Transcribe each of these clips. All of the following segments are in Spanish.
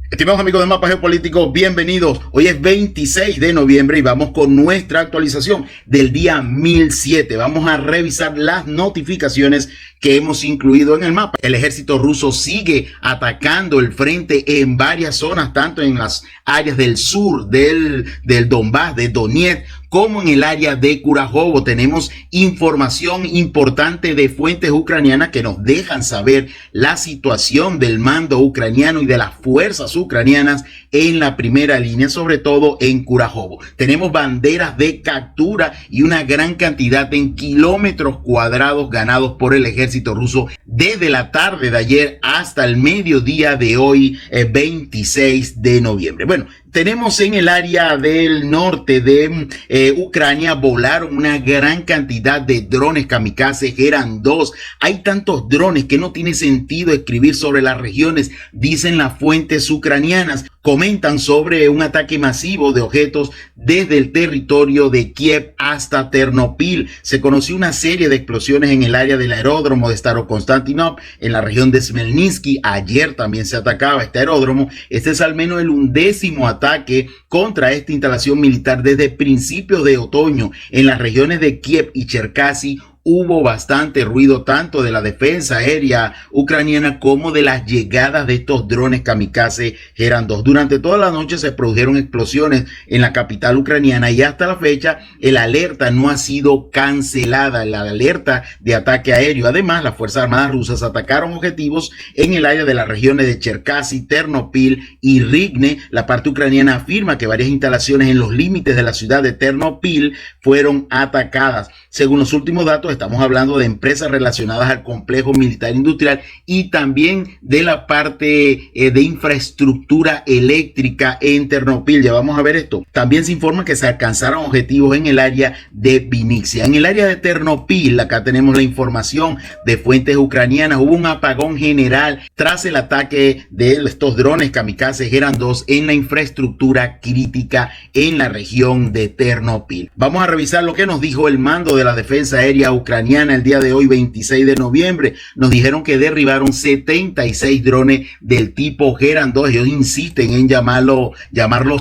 Estimados amigos de Mapa Geopolítico, bienvenidos. Hoy es 26 de noviembre y vamos con nuestra actualización del día 1007. Vamos a revisar las notificaciones que hemos incluido en el mapa. El ejército ruso sigue atacando el frente en varias zonas, tanto en las áreas del sur del Donbass, de Donetsk, como en el área de Kurajovo. Tenemos información importante de fuentes ucranianas que nos dejan saber la situación del mando ucraniano y de las fuerzas ucranianas en la primera línea, sobre todo en Kurajovo. Tenemos banderas de captura y una gran cantidad en kilómetros cuadrados ganados por el ejército ruso desde la tarde de ayer hasta el mediodía de hoy, 26 de noviembre. Bueno, tenemos en el área del norte de Ucrania, volaron una gran cantidad de drones kamikaze, eran dos. Hay tantos drones que no tiene sentido escribir sobre las regiones, dicen las fuentes ucranianas. Comentan sobre un ataque masivo de objetos desde el territorio de Kiev hasta Ternopil. Se conoció una serie de explosiones en el área del aeródromo de Starokonstantinov, en la región de Smelnitsky. Ayer también se atacaba este aeródromo. Este es al menos el 11º ataque contra esta instalación militar desde principios de otoño. En las regiones de Kiev y Cherkasy hubo bastante ruido tanto de la defensa aérea ucraniana como de las llegadas de estos drones kamikaze Geran 2. Durante toda la noche se produjeron explosiones en la capital ucraniana y hasta la fecha el alerta no ha sido cancelada, la alerta de ataque aéreo. Además, las Fuerzas Armadas rusas atacaron objetivos en el área de las regiones de Cherkasy, Ternopil y Rivne. La parte ucraniana afirma que varias instalaciones en los límites de la ciudad de Ternopil fueron atacadas. Según los últimos datos, estamos hablando de empresas relacionadas al complejo militar industrial y también de la parte de infraestructura eléctrica en Ternopil. Ya vamos a ver esto. También se informa que se alcanzaron objetivos en el área de Vinnytsia. En el área de Ternopil, acá tenemos la información de fuentes ucranianas. Hubo un apagón general tras el ataque de estos drones kamikaze Geran 2 en la infraestructura crítica en la región de Ternopil. Vamos a revisar lo que nos dijo el mando de la defensa aérea ucraniana el día de hoy, 26 de noviembre. Nos dijeron que derribaron 76 drones del tipo Geran 2. Ellos insisten en llamarlos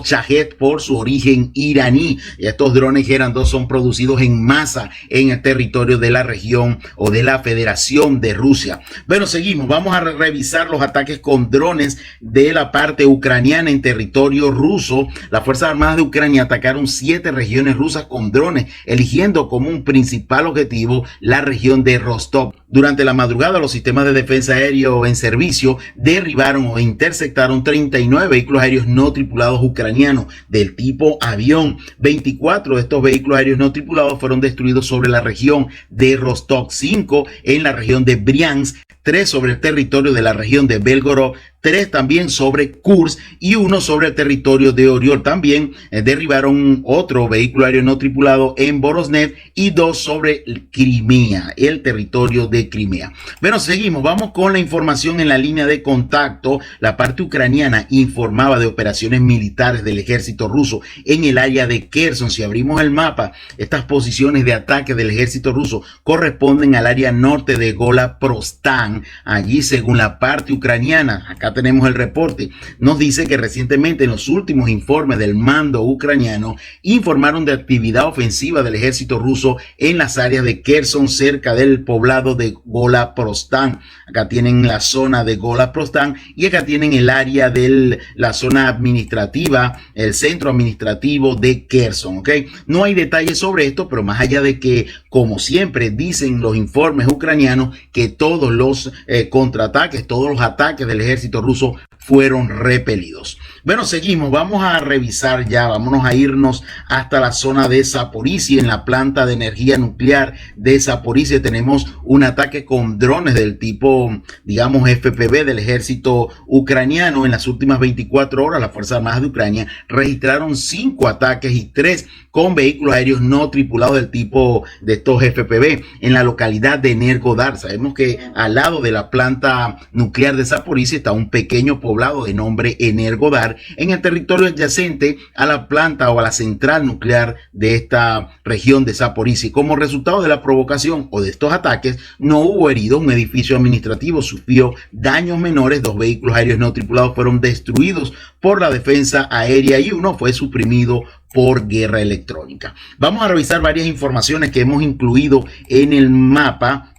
Shahed por su origen iraní. Estos drones Geran 2 son producidos en masa en el territorio de la región o de la Federación de Rusia. Bueno, seguimos. Vamos a revisar los ataques con drones de la parte ucraniana en territorio ruso. Las Fuerzas Armadas de Ucrania atacaron 7 regiones rusas con drones, eligiendo como un principal objetivo la región de Rostov. Durante la madrugada, los sistemas de defensa aéreo en servicio derribaron o interceptaron 39 vehículos aéreos no tripulados ucranianos del tipo avión. 24 de estos vehículos aéreos no tripulados fueron destruidos sobre la región de Rostov, 5 en la región de Briansk, 3 sobre el territorio de la región de Belgorod, 3 también sobre Kursk y 1 sobre el territorio de Oriol. También derribaron otro vehículo aéreo no tripulado en Voronezh y 2 sobre Crimea, el territorio de Crimea. Bueno, seguimos, vamos con la información en la línea de contacto. La parte ucraniana informaba de operaciones militares del ejército ruso en el área de Kherson. Si abrimos el mapa, estas posiciones de ataque del ejército ruso corresponden al área norte de Gola-Prostan. Allí, según la parte ucraniana, acá tenemos el reporte, nos dice que recientemente en los últimos informes del mando ucraniano informaron de actividad ofensiva del ejército ruso en las áreas de Kherson, cerca del poblado de Gola-Prostan. Acá tienen la zona de Gola-Prostan y acá tienen el área de la zona administrativa, el centro administrativo de Kherson, ¿ok? No hay detalles sobre esto, pero más allá de que, como siempre dicen los informes ucranianos, que todos los contraataques, todos los ataques del ejército ruso fueron repelidos. Bueno, seguimos, vamos a revisar ya, vámonos a irnos hasta la zona de Zaporizhia. En la planta de energía nuclear de Zaporizhia tenemos un ataque con drones del tipo, digamos, FPV del ejército ucraniano. En las últimas 24 horas, las Fuerzas Armadas de Ucrania registraron 5 ataques y 3 con vehículos aéreos no tripulados del tipo de estos FPV en la localidad de Energodar. Sabemos que al lado de la planta nuclear de Zaporizhzhia está un pequeño poblado de nombre Energodar en el territorio adyacente a la planta o a la central nuclear de esta región de Zaporizhzhia. Como resultado de la provocación o de estos ataques, no hubo heridos. Un edificio administrativo sufrió daños menores, 2 vehículos aéreos no tripulados fueron destruidos por la defensa aérea y uno fue suprimido por guerra electrónica. Vamos a revisar varias informaciones que hemos incluido en el mapa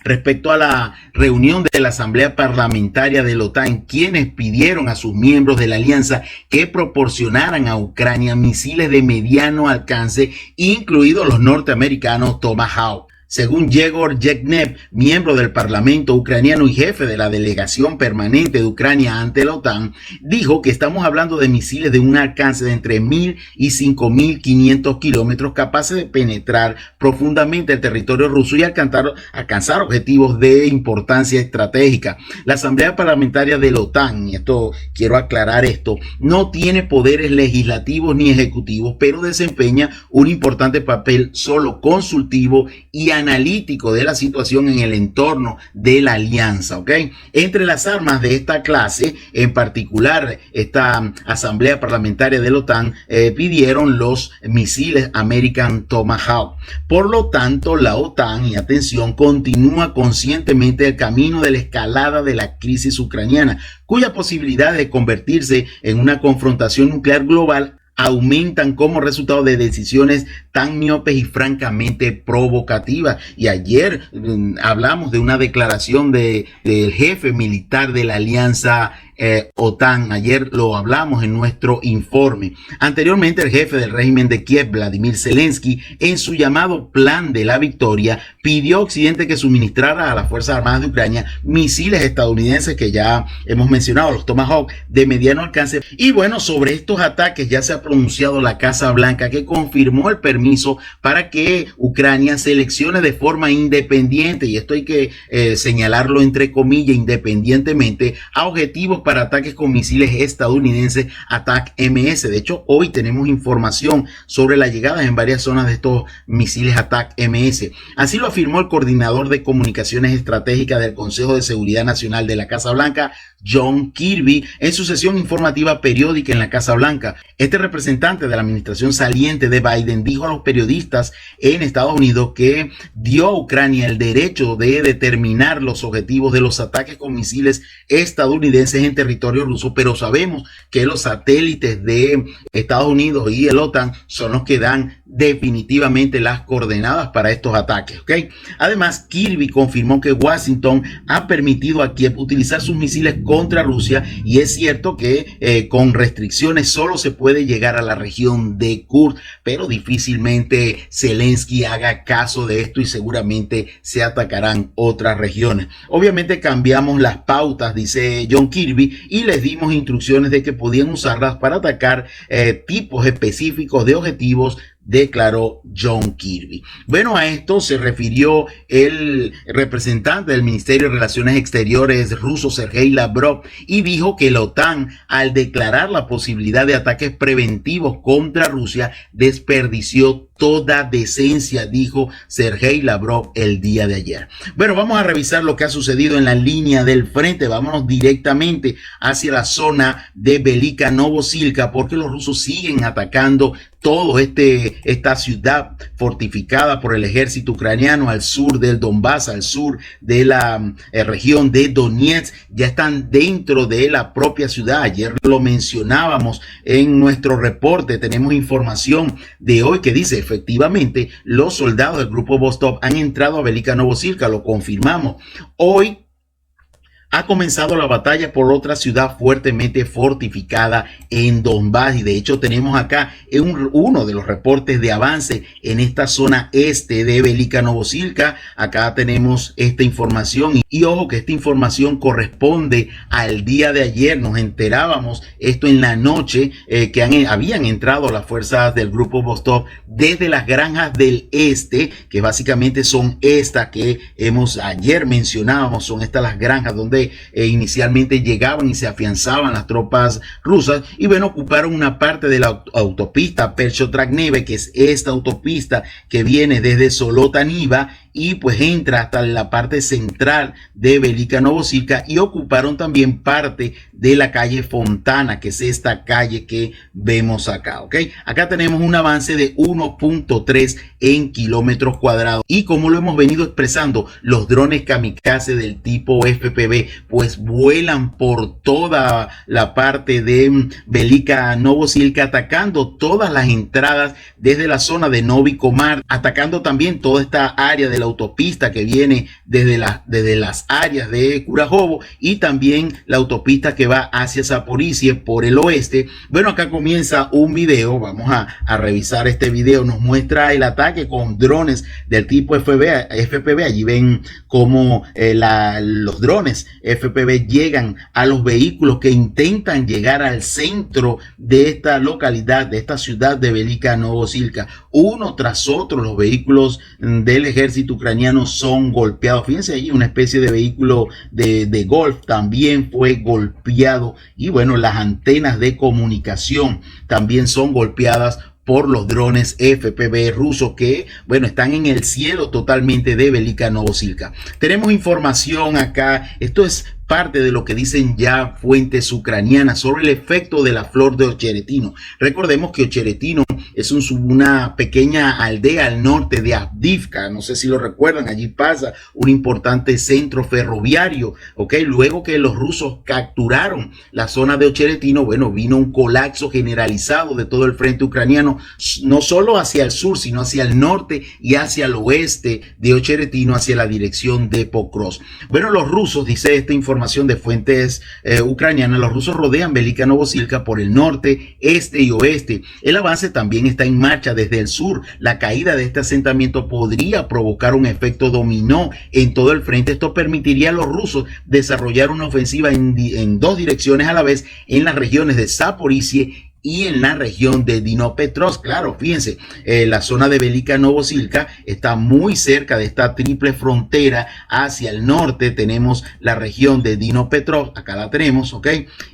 respecto a la reunión de la Asamblea Parlamentaria de la OTAN, quienes pidieron a sus miembros de la alianza que proporcionaran a Ucrania misiles de mediano alcance, incluidos los norteamericanos Tomahawk. Según Yegor Yevnev, miembro del Parlamento ucraniano y jefe de la delegación permanente de Ucrania ante la OTAN, dijo que estamos hablando de misiles de un alcance de entre 1.000 y 5.500 kilómetros capaces de penetrar profundamente el territorio ruso y alcanzar objetivos de importancia estratégica. La Asamblea Parlamentaria de la OTAN, y esto quiero aclarar esto, no tiene poderes legislativos ni ejecutivos, pero desempeña un importante papel solo consultivo y analítico de la situación en el entorno de la alianza, ¿ok? Entre las armas de esta clase, en particular esta Asamblea Parlamentaria de la OTAN, pidieron los misiles American Tomahawk. Por lo tanto, la OTAN, y atención, continúa conscientemente el camino de la escalada de la crisis ucraniana, cuya posibilidad de convertirse en una confrontación nuclear global aumentan como resultado de decisiones tan miopes y francamente provocativas. Y ayer hablamos de una declaración del jefe militar de la alianza OTAN. Ayer lo hablamos en nuestro informe. Anteriormente, el jefe del régimen de Kiev, Vladimir Zelensky, en su llamado Plan de la Victoria, pidió a Occidente que suministrara a las Fuerzas Armadas de Ucrania misiles estadounidenses que ya hemos mencionado, los Tomahawk, de mediano alcance. Y bueno, sobre estos ataques ya se ha pronunciado la Casa Blanca, que confirmó el permiso para que Ucrania seleccione de forma independiente, y esto hay que señalarlo entre comillas, independientemente, a objetivos para ataques con misiles estadounidenses ATAC-MS. De hecho, hoy tenemos información sobre la llegada en varias zonas de estos misiles ATAC-MS. Así lo afirmó el coordinador de comunicaciones estratégicas del Consejo de Seguridad Nacional de la Casa Blanca, John Kirby, en su sesión informativa periódica en la Casa Blanca. Este representante de la administración saliente de Biden dijo a los periodistas en Estados Unidos que dio a Ucrania el derecho de determinar los objetivos de los ataques con misiles estadounidenses en territorio ruso, pero sabemos que los satélites de Estados Unidos y el OTAN son los que dan definitivamente las coordenadas para estos ataques, ¿ok? Además, Kirby confirmó que Washington ha permitido a Kiev utilizar sus misiles contra Rusia, y es cierto que con restricciones solo se puede llegar a la región de Kursk, pero difícilmente Zelensky haga caso de esto y seguramente se atacarán otras regiones. Obviamente cambiamos las pautas, dice John Kirby, y les dimos instrucciones de que podían usarlas para atacar tipos específicos de objetivos, declaró John Kirby. Bueno, a esto se refirió el representante del Ministerio de Relaciones Exteriores ruso, Sergei Lavrov, y dijo que la OTAN, al declarar la posibilidad de ataques preventivos contra Rusia, desperdició toda decencia, dijo Sergei Lavrov el día de ayer. Bueno, vamos a revisar lo que ha sucedido en la línea del frente. Vámonos directamente hacia la zona de Velika Novosilka, porque los rusos siguen atacando todo esta ciudad fortificada por el ejército ucraniano al sur del Donbass, al sur de la región de Donetsk. Ya están dentro de la propia ciudad. Ayer lo mencionábamos en nuestro reporte. Tenemos información de hoy que dice, efectivamente, los soldados del grupo Vostok han entrado a Velika Novosilka. Lo confirmamos. Hoy ha comenzado la batalla por otra ciudad fuertemente fortificada en Donbass, y de hecho tenemos acá uno de los reportes de avance en esta zona este de Velika Novosilka. Acá tenemos esta información y ojo que esta información corresponde al día de ayer. Nos enterábamos esto en la noche que habían entrado las fuerzas del grupo Vostok desde las granjas del este, que básicamente son estas que ayer mencionábamos, son estas las granjas donde donde inicialmente llegaban y se afianzaban las tropas rusas, y bueno, ocuparon una parte de la autopista Percho-Trag-Neve, que es esta autopista que viene desde Solota-Niva y pues entra hasta la parte central de Velika Novosilka, y ocuparon también parte de la calle Fontana, que es esta calle que vemos acá, ¿ok? Acá tenemos un avance de 1.3 en kilómetros cuadrados, y como lo hemos venido expresando, los drones kamikaze del tipo FPV pues vuelan por toda la parte de Velika Novosilka, atacando todas las entradas desde la zona de Novi Komar, atacando también toda esta área de la autopista que viene desde las áreas de Kurajovo, y también la autopista que va hacia Zaporizhia por el oeste. Bueno, acá comienza un video, vamos a revisar este video, nos muestra el ataque con drones del tipo FPV. Allí ven cómo los drones FPV llegan a los vehículos que intentan llegar al centro de esta localidad, de esta ciudad de Velika Novosilka. Uno tras otro los vehículos del ejército ucraniano son golpeados. Fíjense allí, una especie de vehículo de golf también fue golpeado, y bueno, las antenas de comunicación también son golpeadas por los drones FPV rusos que, bueno, están en el cielo totalmente de Velika Novosilka. Tenemos información acá, esto es parte de lo que dicen ya fuentes ucranianas sobre el efecto de la flor de Ocheretino. Recordemos que Ocheretino es una pequeña aldea al norte de Avdiivka, no sé si lo recuerdan, allí pasa un importante centro ferroviario, ¿ok? Luego que los rusos capturaron la zona de Ocheretino, bueno, vino un colapso generalizado de todo el frente ucraniano, no solo hacia el sur, sino hacia el norte y hacia el oeste de Ocheretino, hacia la dirección de Pokrovsk. Bueno, los rusos, dice esta información de fuentes ucranianas, los rusos rodean Velika Novosilka por el norte, este y oeste. El avance también está en marcha desde el sur. La caída de este asentamiento podría provocar un efecto dominó en todo el frente. Esto permitiría a los rusos desarrollar una ofensiva en dos direcciones a la vez en las regiones de Zaporizhia y en la región de Dnipropetrovsk. Claro, fíjense, la zona de Velika Novosilka está muy cerca de esta triple frontera. Hacia el norte tenemos la región de Dnipropetrovsk, acá la tenemos, ¿ok?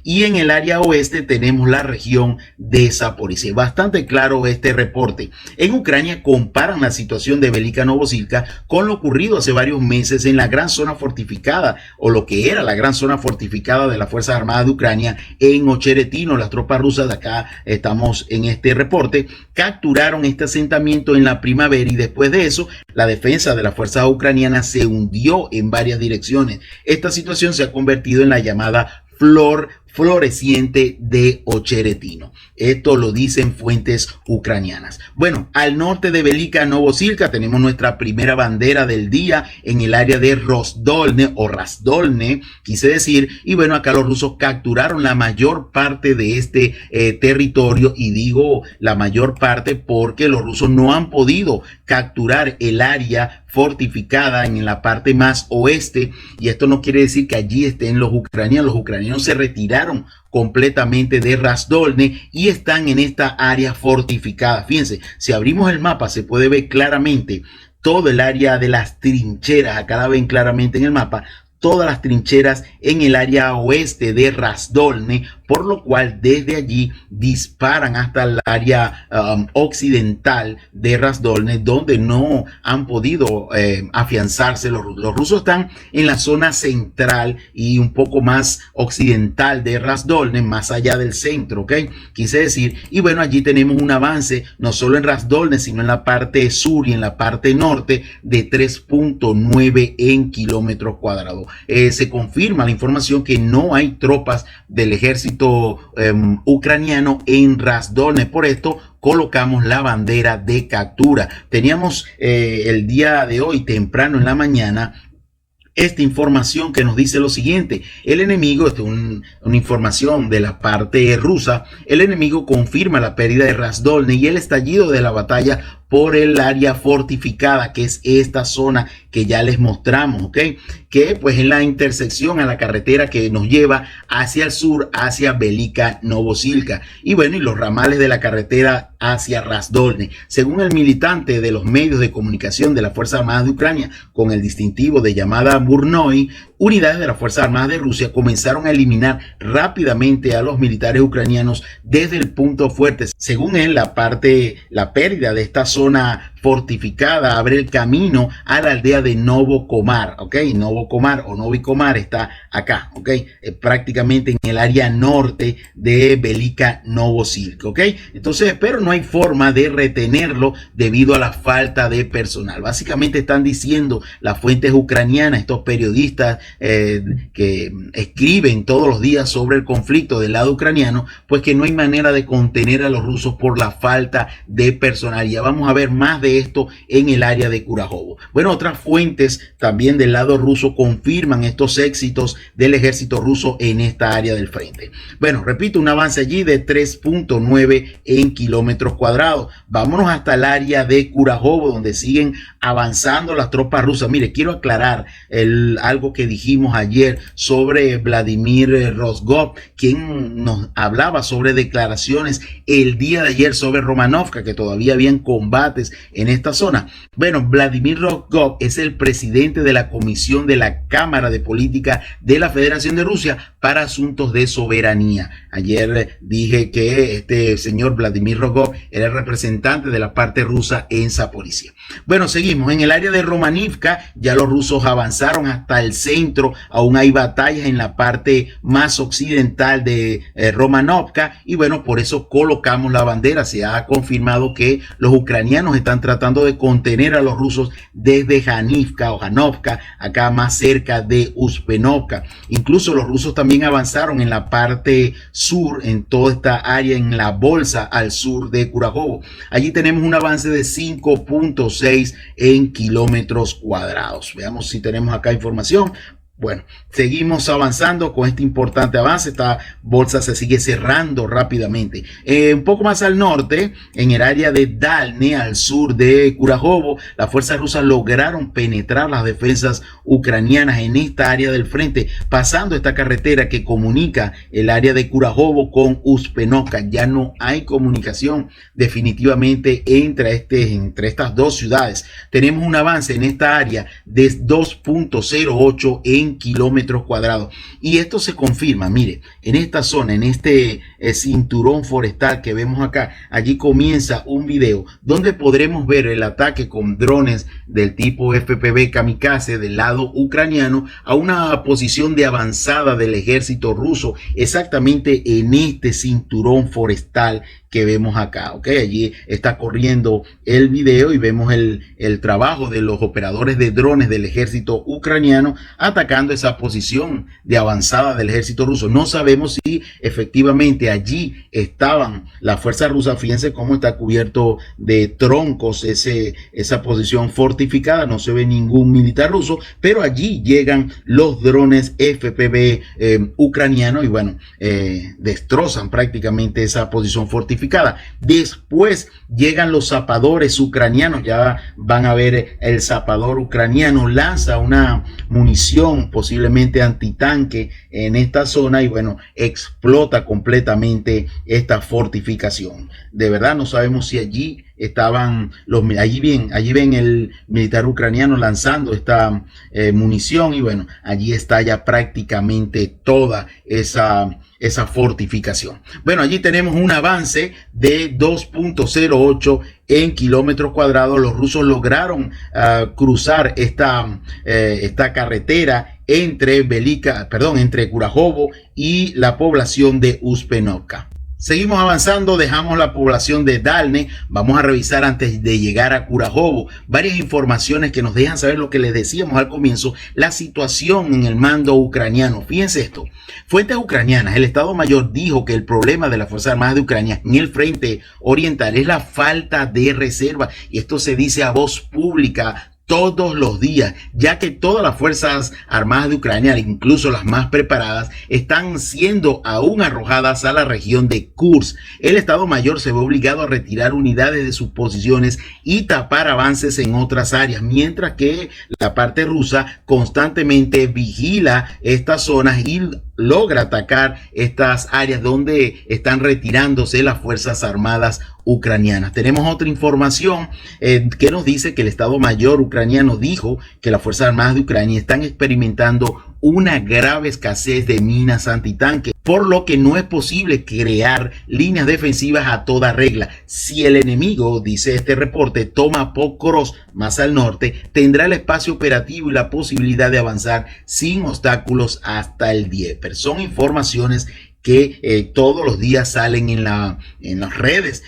Y en el área oeste tenemos la región de Zaporizhia. Bastante claro este reporte. En Ucrania comparan la situación de Velika Novosilka con lo ocurrido hace varios meses en la gran zona fortificada, o lo que era la gran zona fortificada de las Fuerzas Armadas de Ucrania en Ocheretino. Las tropas rusas de acá estamos en este reporte, capturaron este asentamiento en la primavera, y después de eso la defensa de las fuerzas ucranianas se hundió en varias direcciones. Esta situación se ha convertido en la llamada flor floreciente de Ocheretino. Esto lo dicen fuentes ucranianas. Bueno, al norte de Velika Novosilka tenemos nuestra primera bandera del día en el área de Rosdolne o Razdolne, quise decir, y bueno, acá los rusos capturaron la mayor parte de este territorio, y digo la mayor parte porque los rusos no han podido capturar el área fortificada en la parte más oeste, y esto no quiere decir que allí estén los ucranianos se retiraron completamente de Razdolne y están en esta área fortificada. Fíjense, si abrimos el mapa se puede ver claramente todo el área de las trincheras. Acá la ven claramente en el mapa, todas las trincheras en el área oeste de Razdolne, por lo cual desde allí disparan hasta el área occidental de Razdolne, donde no han podido afianzarse los rusos. Los rusos están en la zona central y un poco más occidental de Razdolne, más allá del centro, ¿ok? Quise decir, y bueno, allí tenemos un avance, no solo en Razdolne, sino en la parte sur y en la parte norte, de 3.9 en kilómetros cuadrados. Se confirma la información que no hay tropas del ejército ucraniano en Razdolne. Por esto colocamos la bandera de captura. Teníamos el día de hoy, temprano en la mañana, esta información que nos dice lo siguiente: el enemigo, esto es una información de la parte rusa, el enemigo confirma la pérdida de Razdolne y el estallido de la batalla por el área fortificada, que es esta zona que ya les mostramos, ¿ok? Que pues en la intersección a la carretera que nos lleva hacia el sur, hacia Velika Novosilka, y bueno, y los ramales de la carretera hacia Razdolne. Según el militante de los medios de comunicación de las Fuerzas Armadas de Ucrania, con el distintivo de llamada Burnoi, unidades de las Fuerzas Armadas de Rusia comenzaron a eliminar rápidamente a los militares ucranianos desde el punto fuerte. Según él, la pérdida de esta zona fortificada abre el camino a la aldea de Novokomar, ¿ok? Novokomar o Novikomar está acá, ¿ok? Prácticamente en el área norte de Velika Novosibirsk, ¿ok? Entonces, pero no hay forma de retenerlo debido a la falta de personal. Básicamente están diciendo las fuentes ucranianas, estos periodistas que escriben todos los días sobre el conflicto del lado ucraniano, pues que no hay manera de contener a los rusos por la falta de personal. Ya vamos a ver más de esto en el área de Kurajovo. Bueno, otras fuentes también del lado ruso confirman estos éxitos del ejército ruso en esta área del frente. Bueno, repito, un avance allí de 3.9 en kilómetros cuadrados. Vámonos hasta el área de Kurajovo, donde siguen avanzando las tropas rusas. Mire, quiero aclarar algo que dijimos ayer sobre Vladimir Rozhkov, quien nos hablaba sobre declaraciones el día de ayer sobre Romanovka, que todavía habían combates en esta zona. Bueno, Vladimir Rozhkov es el presidente de la Comisión de la Cámara de Política de la Federación de Rusia para asuntos de soberanía. Ayer dije que este señor Vladimir Rozhkov era el representante de la parte rusa en Zaporizhia. Bueno, seguimos. En el área de Romanivka ya los rusos avanzaron hasta el centro. Aún hay batallas en la parte más occidental de Romanovka, y bueno, por eso colocamos la bandera. Se ha confirmado que los ucranianos están tratando de contener a los rusos desde Janivka o Janovka, acá más cerca de Uspenovka. Incluso los rusos también avanzaron en la parte sur, en toda esta área, en la bolsa al sur de Kurajovo. Allí tenemos un avance de 5.6 en kilómetros cuadrados. Veamos si tenemos acá información. Bueno, seguimos avanzando con este importante avance. Esta bolsa se sigue cerrando rápidamente. Un poco más al norte, en el área de Dalne, al sur de Kurajovo, las fuerzas rusas lograron penetrar las defensas ucranianas en esta área del frente, pasando esta carretera que comunica el área de Kurajovo con Uspenovka. Ya no hay comunicación definitivamente entre estas dos ciudades. Tenemos un avance en esta área de 2.08 en kilómetros cuadrados, y esto se confirma. Mire, en esta zona, en este cinturón forestal que vemos acá, allí comienza un video donde podremos ver el ataque con drones del tipo FPV kamikaze del lado ucraniano a una posición de avanzada del ejército ruso, exactamente en este cinturón forestal que vemos acá, ¿ok? Allí está corriendo el video y vemos el trabajo de los operadores de drones del ejército ucraniano atacando esa posición de avanzada del ejército ruso. No sabemos si efectivamente allí estaban las fuerzas rusas. Fíjense cómo está cubierto de troncos esa posición fortificada. No se ve ningún militar ruso, pero allí llegan los drones FPV ucranianos y bueno, destrozan prácticamente esa posición fortificada. Después llegan los zapadores ucranianos. Ya van a ver, el zapador ucraniano lanza una munición posiblemente antitanque en esta zona y bueno, explota completamente esta fortificación. De verdad no sabemos si allí estaban allí ven el militar ucraniano lanzando esta munición y bueno, allí está ya prácticamente toda esa fortificación. Bueno, allí tenemos un avance de 2.08 en kilómetros cuadrados. Los rusos lograron cruzar esta carretera entre Kurajovo y la población de Uspenovka. Seguimos avanzando, dejamos la población de Dalne. Vamos a revisar, antes de llegar a Kurajovo, varias informaciones que nos dejan saber lo que les decíamos al comienzo, la situación en el mando ucraniano. Fíjense esto, fuentes ucranianas, el Estado Mayor dijo que el problema de las Fuerzas Armadas de Ucrania en el frente oriental es la falta de reserva, y esto se dice a voz pública todos los días, ya que todas las Fuerzas Armadas de Ucrania, incluso las más preparadas, están siendo aún arrojadas a la región de Kursk. El Estado Mayor se ve obligado a retirar unidades de sus posiciones y tapar avances en otras áreas, mientras que la parte rusa constantemente vigila estas zonas y logra atacar estas áreas donde están retirándose las Fuerzas Armadas ucranianas. Tenemos otra información que nos dice que el Estado Mayor ucraniano dijo que las Fuerzas Armadas de Ucrania están experimentando una grave escasez de minas antitanque, por lo que no es posible crear líneas defensivas a toda regla. Si el enemigo, dice este reporte, toma Port Cross más al norte, tendrá el espacio operativo y la posibilidad de avanzar sin obstáculos hasta el Dnieper. Son informaciones que todos los días salen en las redes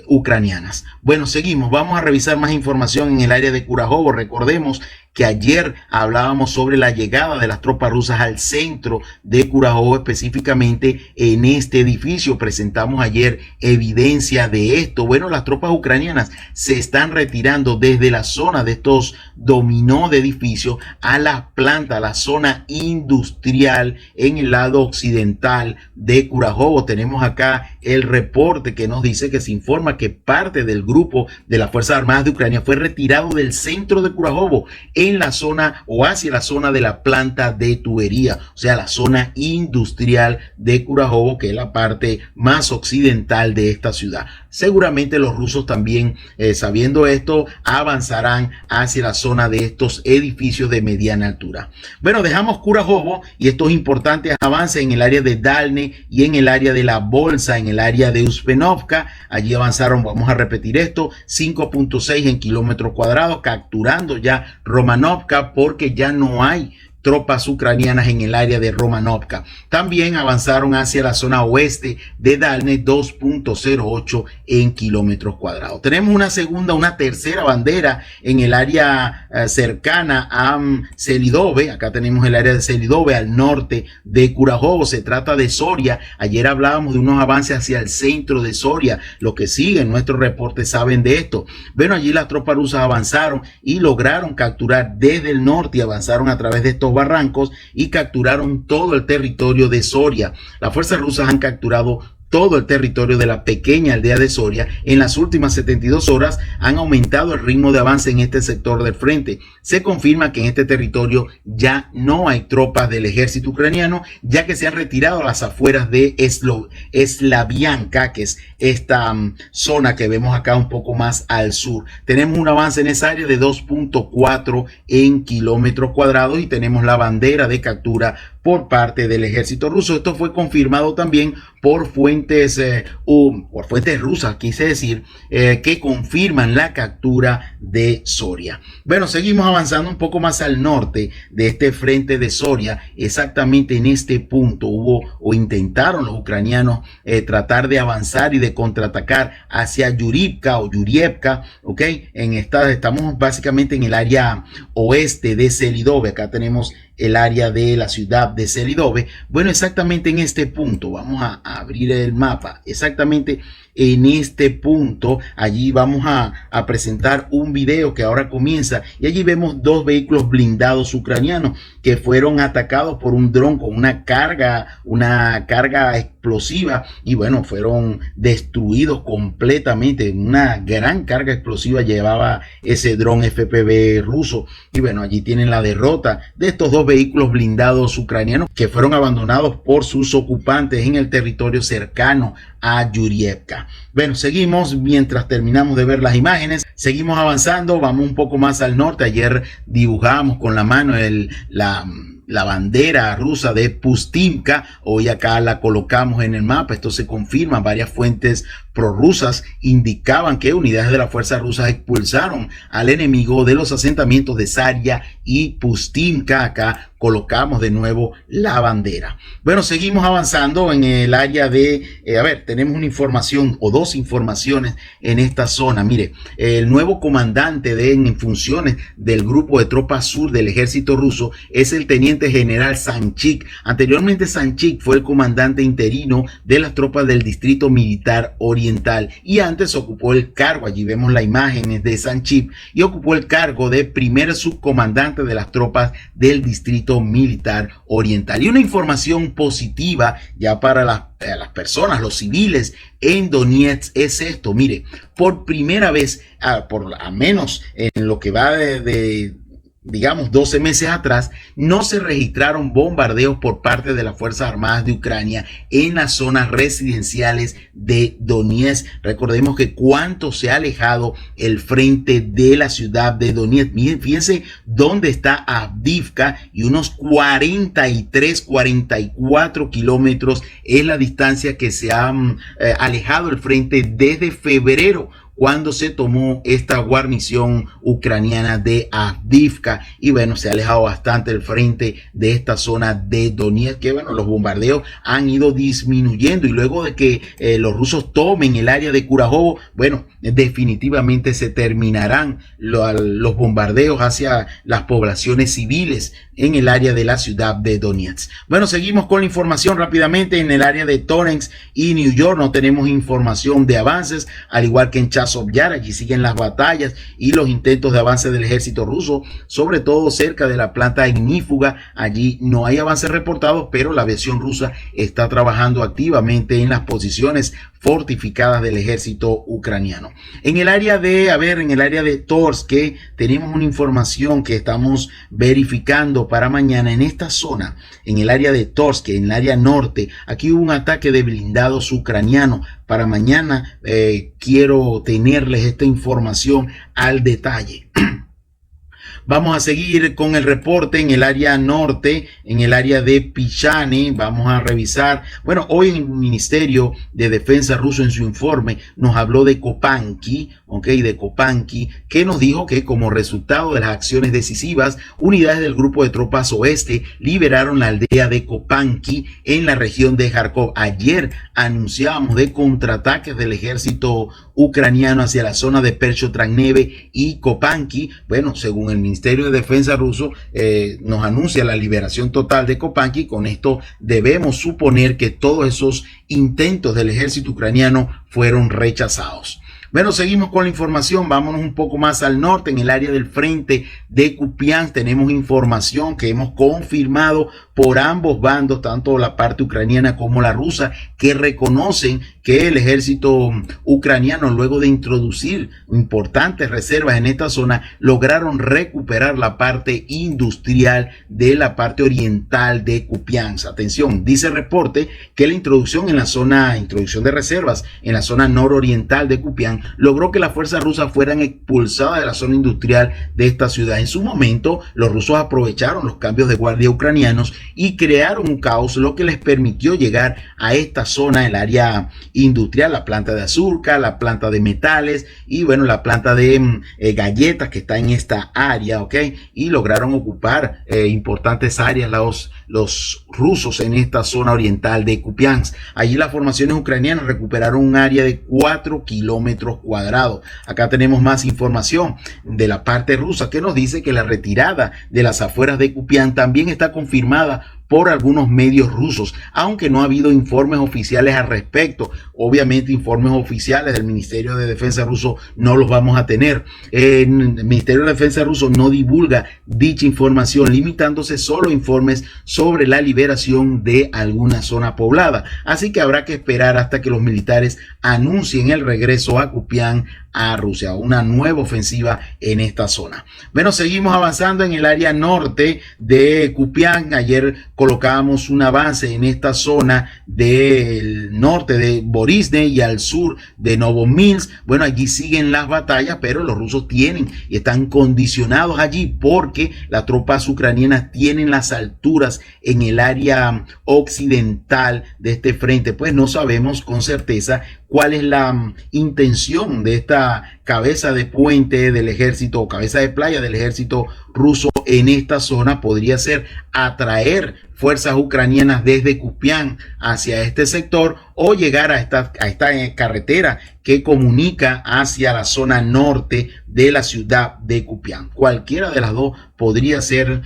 ucranianas. Bueno, seguimos. Vamos a revisar más información en el área de Kurajovo. Recordemos que ayer hablábamos sobre la llegada de las tropas rusas al centro de Kurajovo, específicamente en este edificio. Presentamos ayer evidencia de esto. Bueno, las tropas ucranianas se están retirando desde la zona de estos dominó de edificios a la planta, a la zona industrial en el lado occidental de Kurajovo. Tenemos acá el reporte que nos dice que se informa que parte del grupo de las Fuerzas Armadas de Ucrania fue retirado del centro de Kurajovo en la zona o hacia la zona de la planta de tubería, o sea, la zona industrial de Kurajovo, que es la parte más occidental de esta ciudad. Seguramente los rusos también, sabiendo esto, avanzarán hacia la zona de estos edificios de mediana altura. Bueno, dejamos Kurajovo y estos importantes avances en el área de Dalne y en el área de la Bolsa, en el área de Uspenovka. Allí avanzaron, vamos a repetir esto, 5.6 en kilómetros cuadrados, capturando ya Romanovka, porque ya no hay tropas ucranianas en el área de Romanovka. También avanzaron hacia la zona oeste de Dalne, 2.08 en kilómetros cuadrados. Tenemos una tercera bandera en el área cercana a Selidove. Acá tenemos el área de Selidove al norte de Kurajovo. Se trata de Soria. Ayer hablábamos de unos avances hacia el centro de Soria. Los que siguen nuestro reporte saben de esto. Bueno, allí las tropas rusas avanzaron y lograron capturar desde el norte y avanzaron a través de estos barrancos y capturaron todo el territorio de Soria. Las fuerzas rusas han capturado todo el territorio de la pequeña aldea de Soria. En las últimas 72 horas han aumentado el ritmo de avance en este sector del frente. Se confirma que en este territorio ya no hay tropas del ejército ucraniano, ya que se han retirado a las afueras de Slavianka, que es esta zona que vemos acá un poco más al sur. Tenemos un avance en esa área de 2.4 en kilómetros cuadrados y tenemos la bandera de captura por parte del ejército ruso. Esto fue confirmado también por fuentes rusas, quise decir, que confirman la captura de Soria. Bueno, seguimos avanzando un poco más al norte de este frente de Soria. Exactamente en este punto intentaron los ucranianos tratar de avanzar y de contraatacar hacia Yurivka o Yurievka, ¿ok? Estamos básicamente en el área oeste de Selidove. Acá tenemos el área de la ciudad de Selidove. Bueno, exactamente en este punto, vamos a abrir el mapa, exactamente en este punto, allí vamos a presentar un video que ahora comienza y allí vemos dos vehículos blindados ucranianos que fueron atacados por un dron con una carga explosiva y bueno, fueron destruidos completamente. Una gran carga explosiva llevaba ese dron FPV ruso y bueno, allí tienen la derrota de estos dos vehículos blindados ucranianos que fueron abandonados por sus ocupantes en el territorio cercano a Yurievka. Bueno, seguimos mientras terminamos de ver las imágenes, seguimos avanzando, vamos un poco más al norte. Ayer dibujamos con la mano la bandera rusa de Pustimka, hoy acá la colocamos en el mapa. Esto se confirma, varias fuentes prorrusas indicaban que unidades de las fuerzas rusas expulsaron al enemigo de los asentamientos de Saria y Pustimka. Acá colocamos de nuevo la bandera. Bueno, seguimos avanzando en el área de, tenemos una información o dos informaciones en esta zona. Mire, el nuevo comandante en funciones del grupo de tropas sur del ejército ruso es el teniente general Sanchik. Anteriormente Sanchik fue el comandante interino de las tropas del distrito militar oriental y antes ocupó el cargo, allí vemos las imágenes de Sanchik, y ocupó el cargo de primer subcomandante de las tropas del distrito militar oriental. Y una información positiva ya para las personas, los civiles en Donetsk es esto. Mire, por primera vez, por a menos en lo que va de digamos 12 meses atrás, no se registraron bombardeos por parte de las Fuerzas Armadas de Ucrania en las zonas residenciales de Donetsk. Recordemos que cuánto se ha alejado el frente de la ciudad de Donetsk. Fíjense dónde está Avdiivka, y unos 44 kilómetros es la distancia que se ha alejado el frente desde febrero, cuando se tomó esta guarnición ucraniana de Avdiivka. Y bueno, se ha alejado bastante el frente de esta zona de Donetsk, que bueno, los bombardeos han ido disminuyendo, y luego de que los rusos tomen el área de Kurahovo, bueno, definitivamente se terminarán los bombardeos hacia las poblaciones civiles en el área de la ciudad de Donetsk. Bueno, seguimos con la información rápidamente. En el área de Torrance y New York no tenemos información de avances, al igual que en Chasiv Yar. Allí siguen las batallas y los intentos de avance del ejército ruso, sobre todo cerca de la planta ignífuga. Allí no hay avances reportados, pero la aviación rusa está trabajando activamente en las posiciones fortificadas del ejército ucraniano. En el área de Torsk, que tenemos una información que estamos verificando para mañana. En esta zona, en el área de Torsk, en el área norte, aquí hubo un ataque de blindados ucranianos. Para mañana quiero tenerles esta información al detalle. Vamos a seguir con el reporte en el área norte, en el área de Pichane. Vamos a revisar. Bueno, hoy el Ministerio de Defensa ruso en su informe nos habló de Kopanki, que nos dijo que como resultado de las acciones decisivas, unidades del grupo de tropas oeste liberaron la aldea de Kopanki en la región de Kharkov. Ayer anunciábamos de contraataques del ejército ucraniano hacia la zona de Percho-Trangneve y Kopanki. Bueno, según el Ministerio de Defensa ruso, nos anuncia la liberación total de Kopanki. Con esto debemos suponer que todos esos intentos del ejército ucraniano fueron rechazados. Bueno, seguimos con la información. Vámonos un poco más al norte, en el área del frente de Kupiansk. Tenemos información que hemos confirmado por ambos bandos, tanto la parte ucraniana como la rusa, que reconocen que el ejército ucraniano, luego de introducir importantes reservas en esta zona, lograron recuperar la parte industrial de la parte oriental de Kupiansk. Atención, dice el reporte que la introducción de reservas en la zona nororiental de Kupiansk logró que las fuerzas rusas fueran expulsadas de la zona industrial de esta ciudad. En su momento, los rusos aprovecharon los cambios de guardia ucranianos y crearon un caos, lo que les permitió llegar a esta zona, el área industrial, la planta de azúcar, la planta de metales y bueno, la planta de galletas que está en esta área, y lograron ocupar importantes áreas los rusos en esta zona oriental de Kupiansk. Allí las formaciones ucranianas recuperaron un área de 4 kilómetros cuadrados. Acá tenemos más información de la parte rusa, que nos dice que la retirada de las afueras de Kupiansk también está confirmada por algunos medios rusos, aunque no ha habido informes oficiales al respecto. Obviamente informes oficiales del Ministerio de Defensa ruso no los vamos a tener. El Ministerio de Defensa ruso no divulga dicha información, limitándose solo a informes sobre la liberación de alguna zona poblada. Así que habrá que esperar hasta que los militares anuncien el regreso a Kupiansk a Rusia, una nueva ofensiva en esta zona. Bueno, seguimos avanzando en el área norte de Kupiansk. Ayer colocábamos un avance en esta zona del norte de Borisne y al sur de Novominsk. Bueno, allí siguen las batallas, pero los rusos tienen y están condicionados allí porque las tropas ucranianas tienen las alturas en el área occidental de este frente. Pues no sabemos con certeza cuál es la intención de esta cabeza de puente del ejército o cabeza de playa del ejército ruso en esta zona. Podría ser atraer fuerzas ucranianas desde Kupiansk hacia este sector o llegar a esta carretera que comunica hacia la zona norte de la ciudad de Kupiansk. Cualquiera de las dos podría ser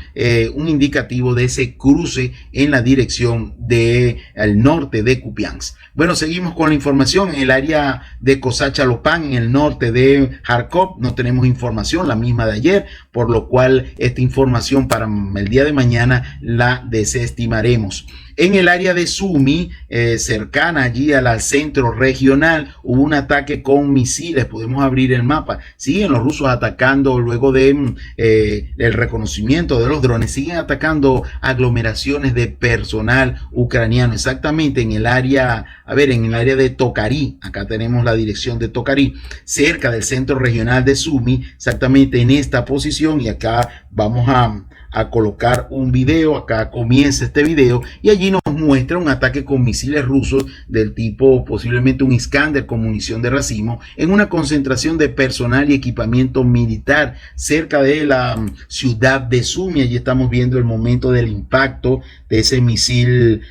un indicativo de ese cruce en la dirección del norte de Kupiansk. Bueno, seguimos con la información. En el área de Kosacha-Lopan, en el norte de Kharkov, no tenemos información, la misma de ayer, por lo cual esta información para el día de mañana la desestimaremos. En el área de Sumy, cercana allí al centro regional, hubo un ataque con misiles. Podemos abrir el mapa. Siguen los rusos atacando luego de el reconocimiento de los drones. Siguen atacando aglomeraciones de personal ucraniano. Exactamente en el área, en el área de Tokarí. Acá tenemos la dirección de Tokarí, cerca del centro regional de Sumy, exactamente en esta posición. Y acá vamos a colocar un video. Acá comienza este video y allí nos muestra un ataque con misiles rusos del tipo posiblemente un Iskander con munición de racimo en una concentración de personal y equipamiento militar cerca de la ciudad de Sumy. Allí estamos viendo el momento del impacto de ese misil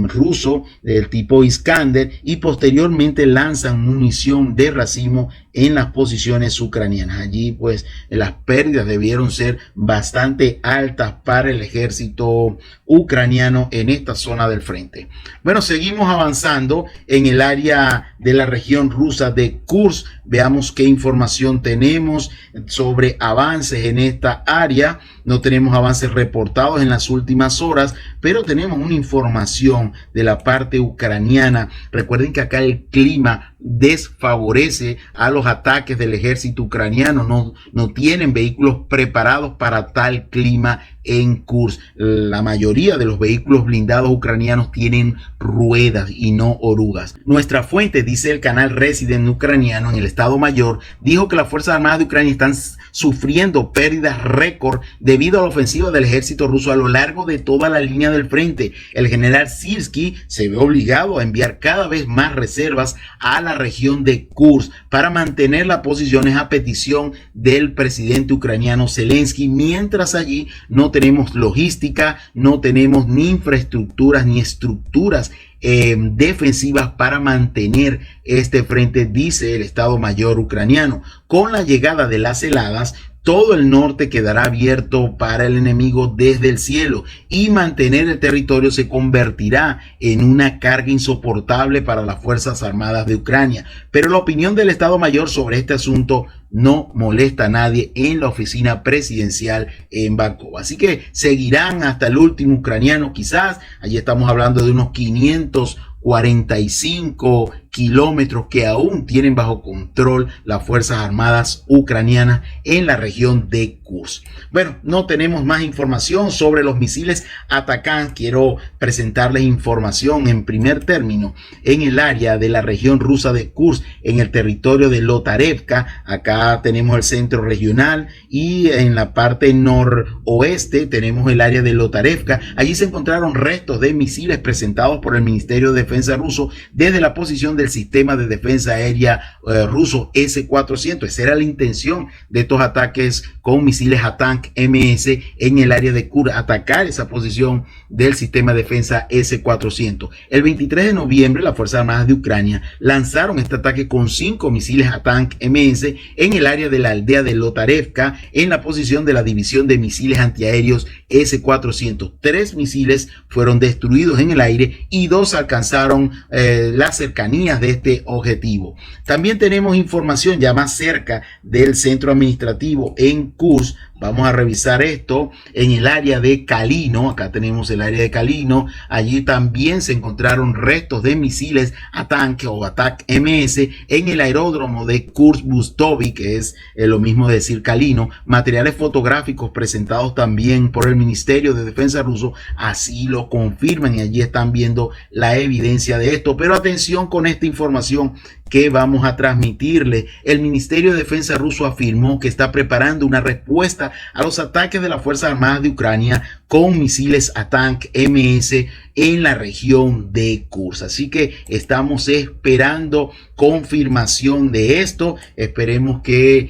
ruso del tipo Iskander, y posteriormente lanzan munición de racimo en las posiciones ucranianas. Allí pues las pérdidas debieron ser bastante altas para el ejército ucraniano en esta zona del frente. Bueno, seguimos avanzando en el área de la región rusa de Kursk. Veamos qué información tenemos sobre avances en esta área. No tenemos avances reportados en las últimas horas, pero tenemos una información de la parte ucraniana. Recuerden que acá el clima desfavorece a los ataques del ejército ucraniano. No tienen vehículos preparados para tal clima en Kursk. La mayoría de los vehículos blindados ucranianos tienen ruedas y no orugas. Nuestra fuente, dice el canal Resident ucraniano en el Estado Mayor, dijo que las Fuerzas Armadas de Ucrania están sufriendo pérdidas récord debido a la ofensiva del ejército ruso a lo largo de toda la línea del frente. El general Sirski se ve obligado a enviar cada vez más reservas a la región de Kursk para mantener las posiciones a petición del presidente ucraniano Zelensky, mientras allí no tenemos logística, no tenemos ni infraestructuras ni estructuras defensivas para mantener este frente, dice el Estado Mayor ucraniano. Con la llegada de las heladas, todo el norte quedará abierto para el enemigo desde el cielo, y mantener el territorio se convertirá en una carga insoportable para las Fuerzas Armadas de Ucrania. Pero la opinión del Estado Mayor sobre este asunto no molesta a nadie en la oficina presidencial en Bakú. Así que seguirán hasta el último ucraniano, quizás. Allí estamos hablando de unos 545 kilómetros que aún tienen bajo control las Fuerzas Armadas ucranianas en la región de Kursk. Bueno, no tenemos más información sobre los misiles Atakan. Quiero presentarles información en primer término en el área de la región rusa de Kursk, en el territorio de Lotarevka. Acá tenemos el centro regional y en la parte noroeste tenemos el área de Lotarevka. Allí se encontraron restos de misiles presentados por el Ministerio de Defensa ruso desde la posición del sistema de defensa aérea ruso S-400. Esa era la intención de estos ataques con misiles ATACMS en el área de Kursk, atacar esa posición del sistema de defensa S-400. El 23 de noviembre, las Fuerzas Armadas de Ucrania lanzaron este ataque con 5 misiles ATACMS en el área de la aldea de Lotarevka, en la posición de la división de misiles antiaéreos S-400. 3 misiles fueron destruidos en el aire y 2 alcanzaron las cercanías de este objetivo. También tenemos información ya más cerca del centro administrativo en Kursk. Vamos a revisar esto en el área de Kalino. Acá tenemos el área de Kalino. Allí también se encontraron restos de misiles ATAK o ATACMS en el aeródromo de Kursk-Bustovi, que es lo mismo de decir Kalino. Materiales fotográficos presentados también por el Ministerio de Defensa ruso así lo confirman, y allí están viendo la evidencia de esto. Pero atención con esta información que vamos a transmitirle. El Ministerio de Defensa ruso afirmó que está preparando una respuesta a los ataques de las Fuerzas Armadas de Ucrania con misiles ATACMS en la región de Kursk. Así que estamos esperando confirmación de esto. Esperemos que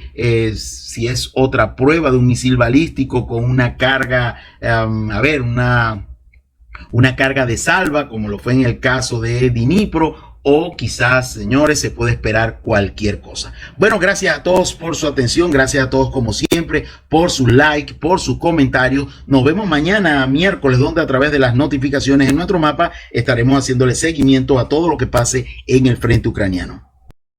si es otra prueba de un misil balístico con una carga, una carga de salva, como lo fue en el caso de Dnipro, o quizás, señores, se puede esperar cualquier cosa. Bueno, gracias a todos por su atención, gracias a todos como siempre por su like, por sus comentarios. Nos vemos mañana miércoles, donde a través de las notificaciones en nuestro mapa estaremos haciéndole seguimiento a todo lo que pase en el frente ucraniano.